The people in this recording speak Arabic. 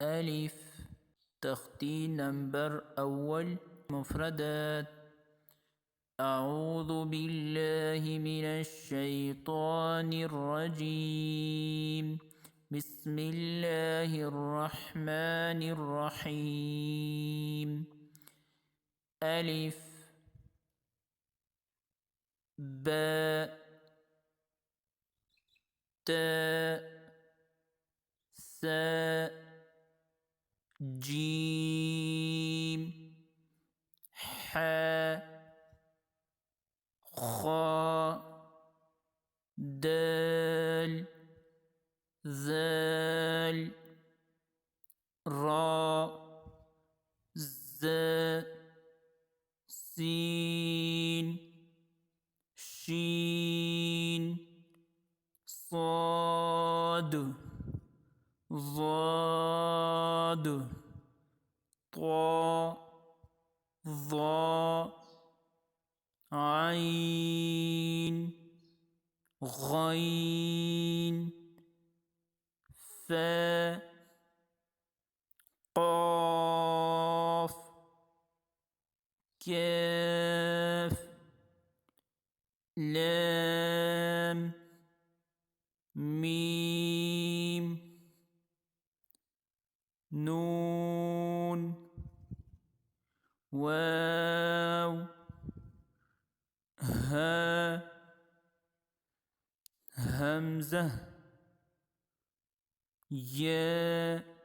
ألف. تختي نمبر أول مفردات. أعوذ بالله من الشيطان الرجيم. بسم الله الرحمن الرحيم. ألف باء تاء ساء جيم حاء خاء دال ذال راء زاء سين شين صاد ضاد طاء ظاء عين غين فاء قاف كاف لام ميم نون واو ها همزة ياء